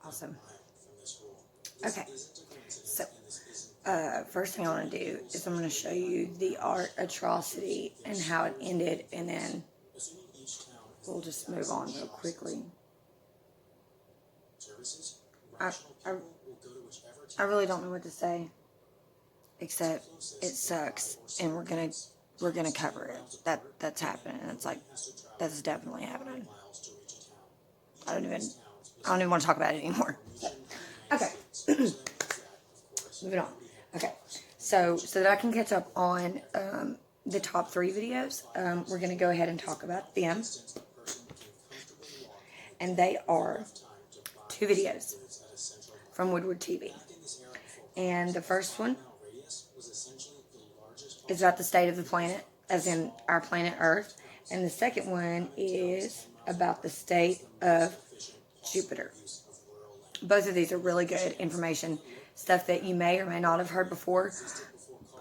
Awesome. Okay, so first thing I want to do is I'm going to show you the art atrocity and how it ended, and then we'll just move on real quickly. I, I, I really don't know what to say, except it sucks, and we're gonna cover it. That's happening. It's like that's definitely happening. I don't even want to talk about it anymore. Okay, moving on. Okay, so that I can catch up on the top 3 videos, we're gonna go ahead and talk about them, and they are 2 videos from Woodward TV. And the first one is about the state of the planet, as in our planet Earth. And the second one is about the state of Jupiter. Both of these are really good information, stuff that you may or may not have heard before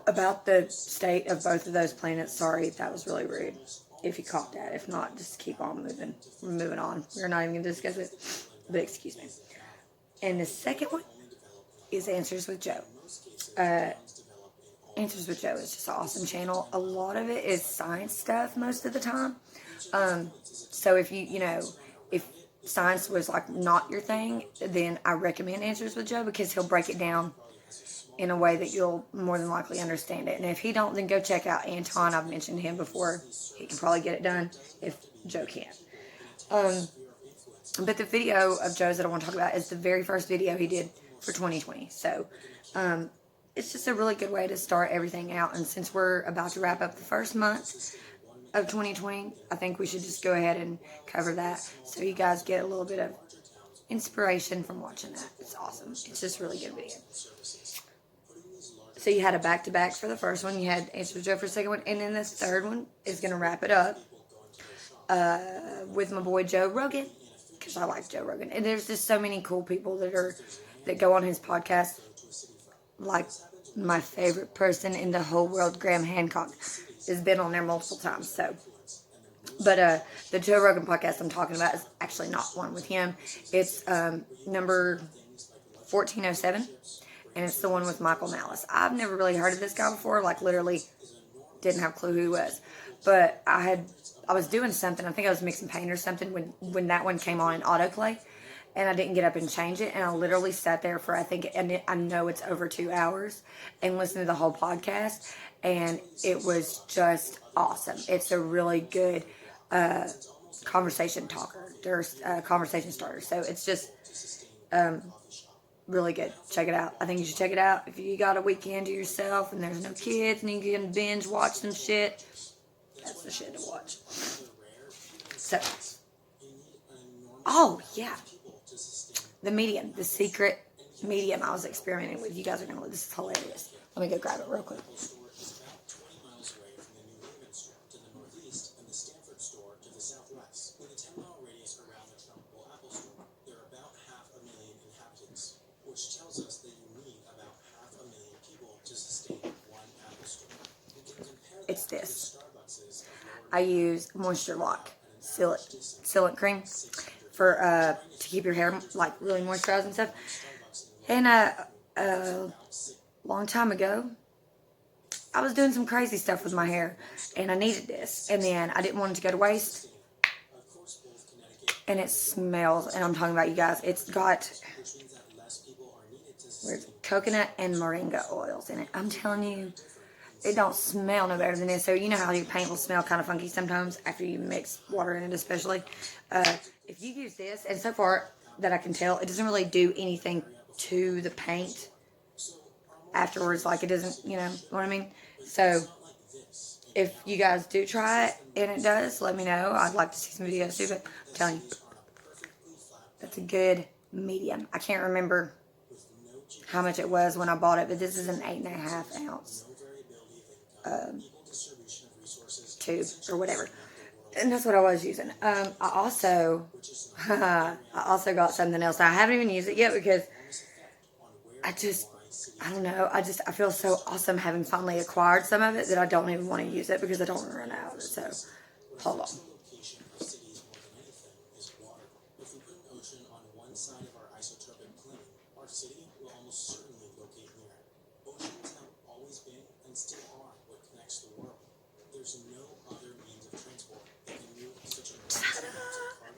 about the state of both of those planets. Sorry, that was really rude if you caught that. If not, just keep on moving. We're moving on. We're not even going to discuss it, but excuse me. And the second one is Answers with Joe. Answers with Joe is just an awesome channel. A lot of it is science stuff most of the time. So if if science was like not your thing, then I recommend Answers with Joe, because he'll break it down in a way that you'll more than likely understand it. And if he don't, then go check out Anton. I've mentioned him before. He can probably get it done if Joe can't. But the video of Joe's that I want to talk about is the very first video he did for 2020. So it's just a really good way to start everything out. And since we're about to wrap up the first month of 2020, I think we should just go ahead and cover that, so you guys get a little bit of inspiration from watching that. It's awesome. It's just a really good video. So you had a back-to-back for the first one. You had Answer with Joe for the second one. And then this third one is going to wrap it up with my boy Joe Rogan, because I like Joe Rogan. And there's just so many cool people that go on his podcast. Like my favorite person in the whole world, Graham Hancock, has been on there multiple times. So, but the Joe Rogan podcast I'm talking about is actually not one with him. It's number 1407, and it's the one with Michael Malice. I've never really heard of this guy before. Like literally, didn't have a clue who he was. But I was doing something. I think I was mixing paint or something when that one came on in autoplay. And I didn't get up and change it. And I literally sat there for, I know it's over 2 hours, and listened to the whole podcast. And it was just awesome. It's a really good conversation talker, or conversation starter. So it's just really good. Check it out. I think you should check it out. If you got a weekend to yourself and there's no kids and you can binge watch some shit, that's the shit to watch. So, oh yeah. The medium, the secret medium I was experimenting with. You guys are going to love this. Is hilarious. Let me go grab it real quick. It's this. I use Moisture Lock Sealant Cream for to keep your hair like really moisturized and stuff. And a long time ago, I was doing some crazy stuff with my hair, and I needed this, and then I didn't want it to go to waste. And it smells, and I'm talking about, you guys, it's got coconut and moringa oils in it. I'm telling you, it don't smell no better than this. So you know how your paint will smell kind of funky sometimes after you mix water in it, especially. If you use this, and so far that I can tell, it doesn't really do anything to the paint afterwards. Like, it doesn't, you know what I mean? So if you guys do try it and it does, let me know. I'd like to see some videos too, but I'm telling you, that's a good medium. I can't remember how much it was when I bought it, but this is an 8.5 ounce tube or whatever, and that's what I was using. I also got something else. I haven't even used it yet because I don't know. I feel so awesome having finally acquired some of it that I don't even want to use it because I don't want to run out of it. So hold on.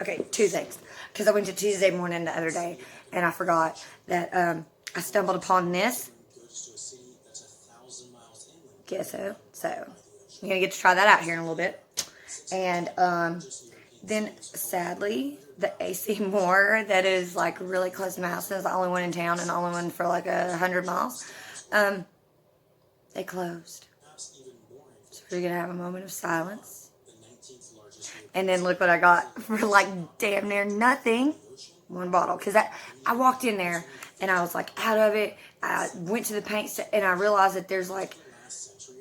Okay, two things. Because I went to Tuesday morning the other day, and I forgot that I stumbled upon this. Gesso. So, you're going to get to try that out here in a little bit. And then, sadly, the AC Moore that is like really close to my house, is the only one in town and the only one for like 100 miles. They closed. So we're going to have a moment of silence. And then look what I got for like damn near nothing. One bottle. Because I walked in there and I was like out of it. I went to the paint and I realized that there's like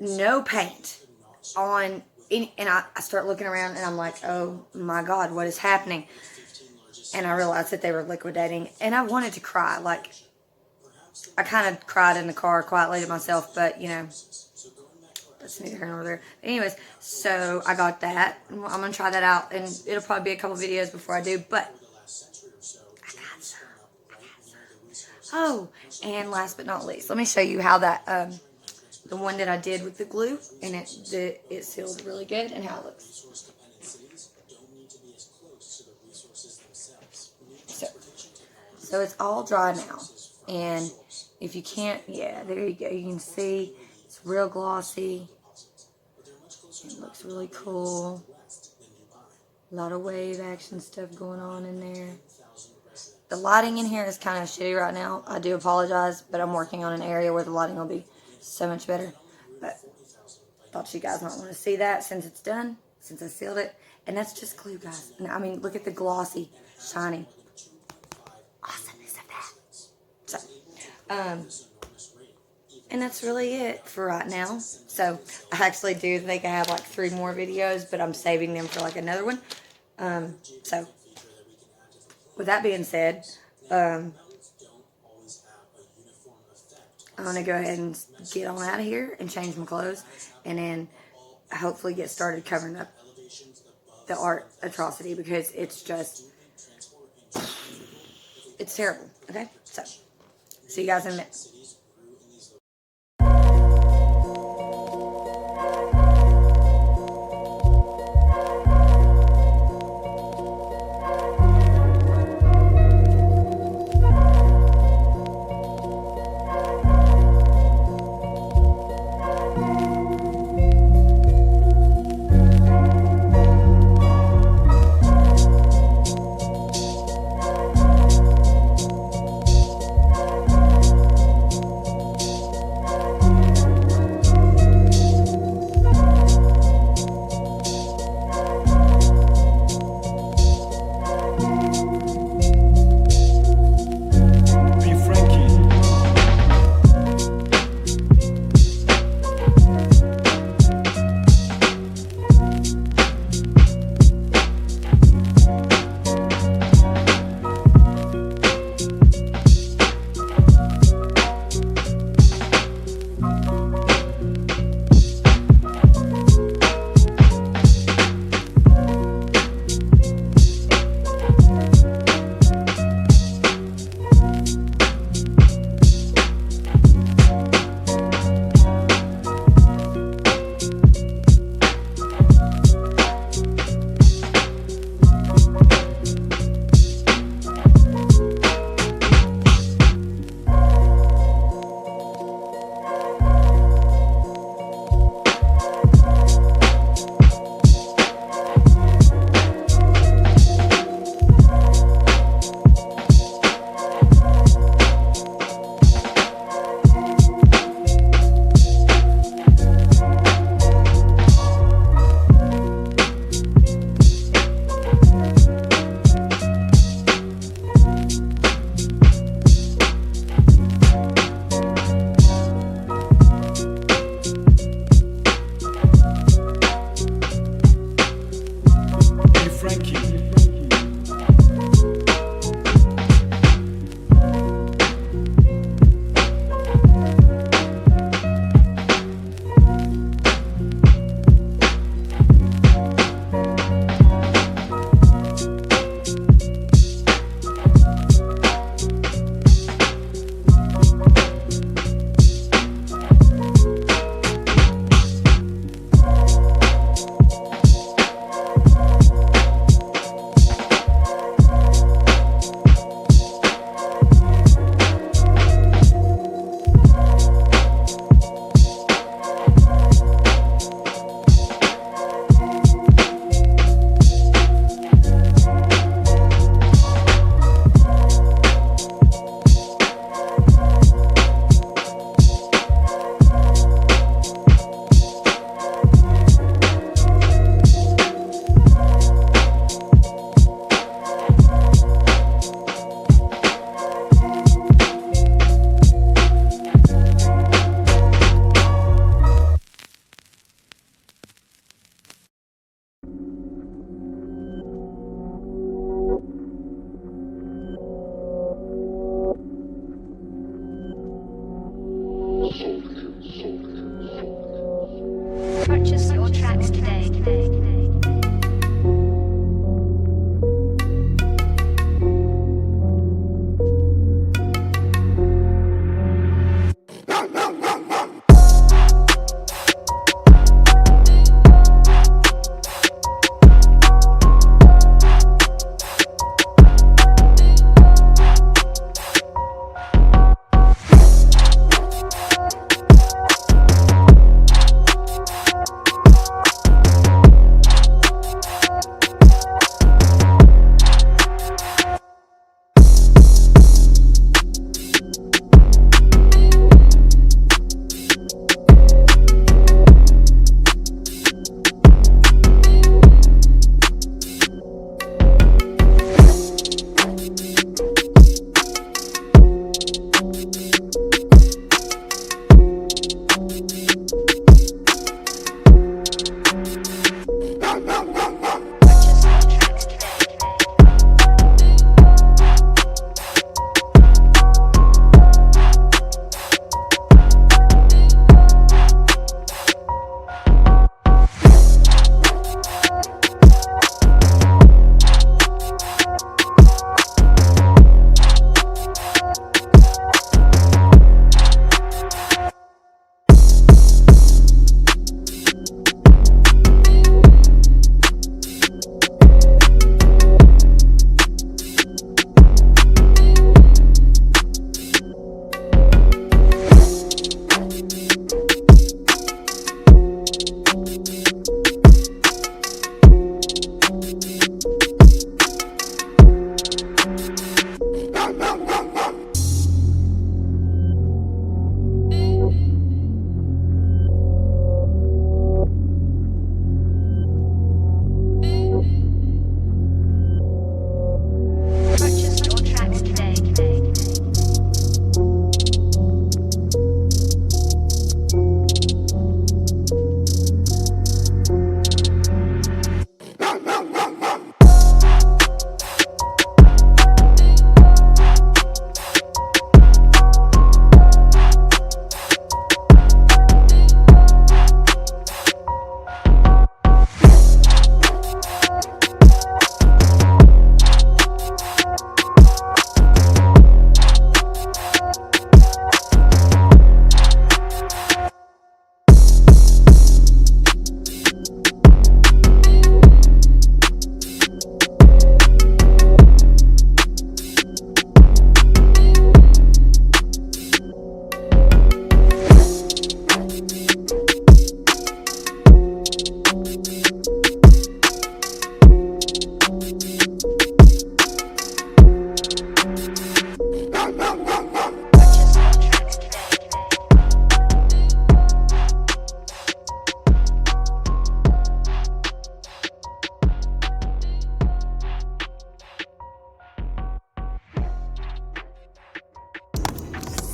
no paint on. And I start looking around and I'm like, oh my God, what is happening? And I realized that they were liquidating. And I wanted to cry. Like, I kind of cried in the car quietly to myself. But, you know, that's neither here nor there. Anyways, so I got that. I'm going to try that out. And it'll probably be a couple videos before I do. But I got some. Oh, and last but not least, let me show you how that, the one that I did with the glue, and it sealed really good, and how it looks. So it's all dry now. And if you can't, yeah, there you go. You can see it's real glossy. It looks really cool. A lot of wave action stuff going on in there. The lighting in here is kind of shitty right now. I do apologize, but I'm working on an area where the lighting will be so much better. But thought you guys might want to see that since it's done, since I sealed it. And that's just glue, guys. And I mean, look at the glossy, shiny awesomeness of that. So, and that's really it for right now. So I actually do think I have like 3 more videos, but I'm saving them for like another one. So with that being said, I'm going to go ahead and get on out of here and change my clothes, and then hopefully get started covering up the art atrocity, because it's just, it's terrible. Okay, so see you guys in a minute.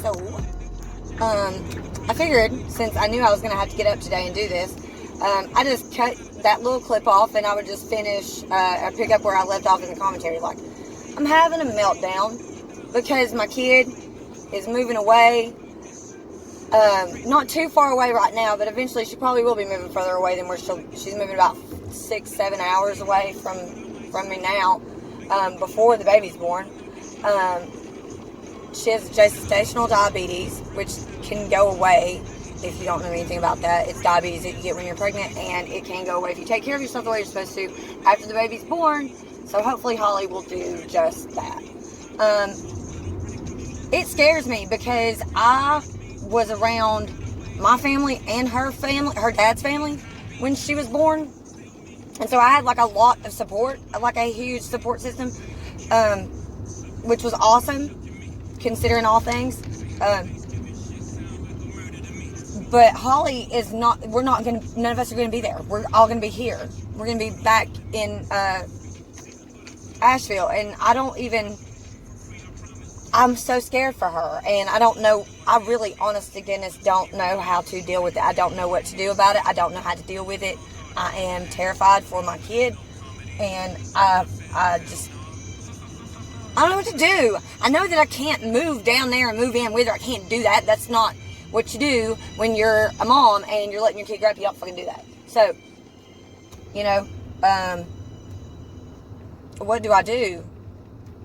So, I figured, since I knew I was going to have to get up today and do this, I just cut that little clip off, and I would just finish, pick up where I left off in the commentary. Like, I'm having a meltdown because my kid is moving away. Not too far away right now, but eventually she probably will be moving further away than where she's moving about 6-7 hours away from me now, before the baby's born. She has gestational diabetes, which can go away if you don't know anything about that. It's diabetes that you get when you're pregnant, and it can go away if you take care of yourself the way you're supposed to after the baby's born. So hopefully Holly will do just that. It scares me because I was around my family and her family, her dad's family, when she was born. And so I had like a lot of support, like a huge support system, which was awesome, considering all things. But Holly is not, none of us are going to be there. We're all going to be here. We're going to be back in Asheville. And I'm so scared for her. And I don't know, I really, honest to goodness, don't know how to deal with it. I don't know what to do about it. I don't know how to deal with it. I am terrified for my kid. And I don't know what to do. I know that I can't move down there and move in with her. I can't do that. That's not what you do when you're a mom and you're letting your kid grow up. You don't fucking do that. So, what do I do?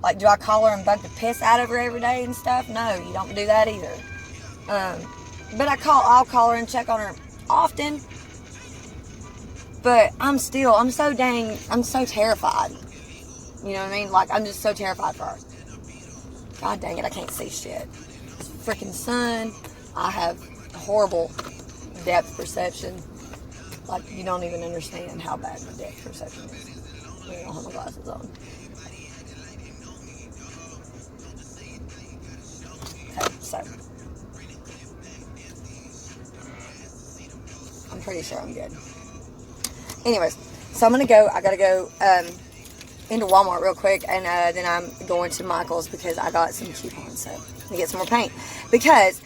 Like, do I call her and bug the piss out of her every day and stuff? No, you don't do that either. But I'll call her and check on her often. But I'm so terrified. You know what I mean? Like, I'm just so terrified for her. God dang it, I can't see shit. It's freaking sun. I have horrible depth perception. Like, you don't even understand how bad my depth perception is when you don't have my glasses on. Okay, so I'm pretty sure I'm good. Anyways, so I gotta go into Walmart real quick, and then I'm going to Michael's because I got some coupons, so to get some more paint. Because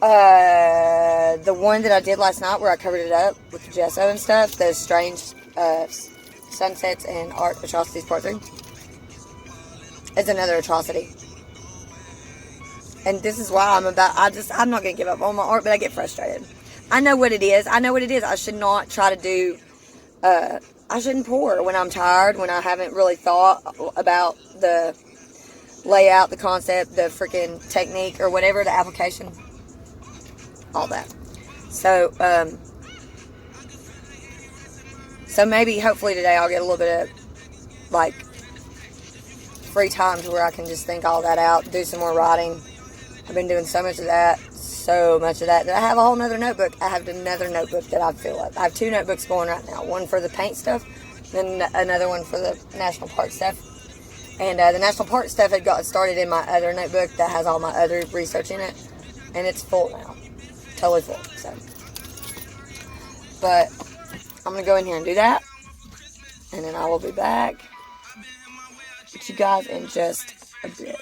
the one that I did last night where I covered it up with the gesso and stuff, the strange Sunsets and Art Atrocities Part 3, is another atrocity. And this is why I'm not going to give up on my art, but I get frustrated. I know what it is. I should not try to do, I shouldn't pour when I'm tired, when I haven't really thought about the layout, the concept, the freaking technique, or whatever, the application, all that. So, maybe, hopefully today I'll get a little bit of, like, free time to where I can just think all that out, do some more writing. I've been doing so much of that, that I have a whole nother notebook. I have another notebook that I fill up. I have 2 notebooks going right now. One for the paint stuff, then another one for the National Park stuff. And the National Park stuff had got started in my other notebook that has all my other research in it. And it's full now. Totally full. So, but I'm going to go in here and do that. And then I will be back with you guys in just a bit.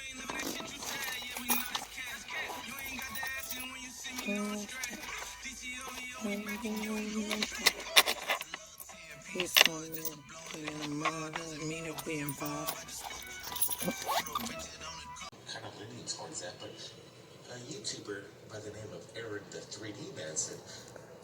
Kind of leaning towards that, but a YouTuber by the name of Aaron the 3D Man said,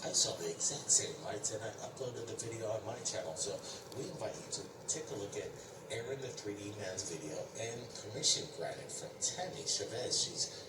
I saw the exact same lights and I uploaded the video on my channel, so we invite you to take a look at Aaron the 3D Man's video and permission granted from Tammy Chavez. She's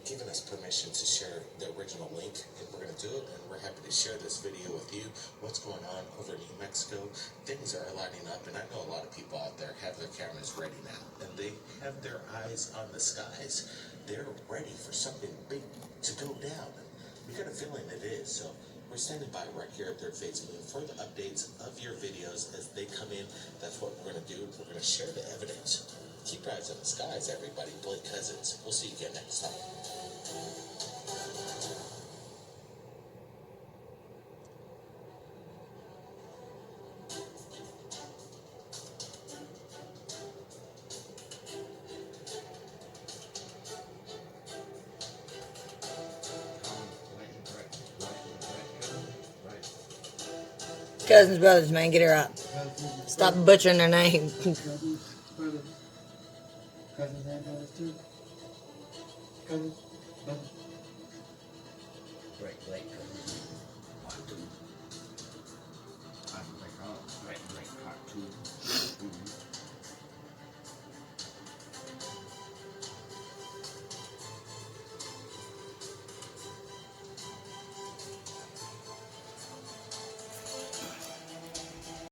given us permission to share the original link, and we're going to do it, and we're happy to share this video with you. What's going on over in New Mexico? Things are lighting up, and I know a lot of people out there have their cameras ready now, and they have their eyes on the skies. They're ready for something big to go down, and we got a feeling it is. So we're standing by right here at Third Phase Moon for the updates of your videos as they come in. That's what we're going to do. We're going to share the evidence. Keep your eyes on the skies, everybody. Blake Cousins. We'll see you again next time. cousins, brothers, man. Get her up. Stop butchering their name. Cousins and brothers too. Cousins, brothers. Great cousin. Cartoon. Great cartoon.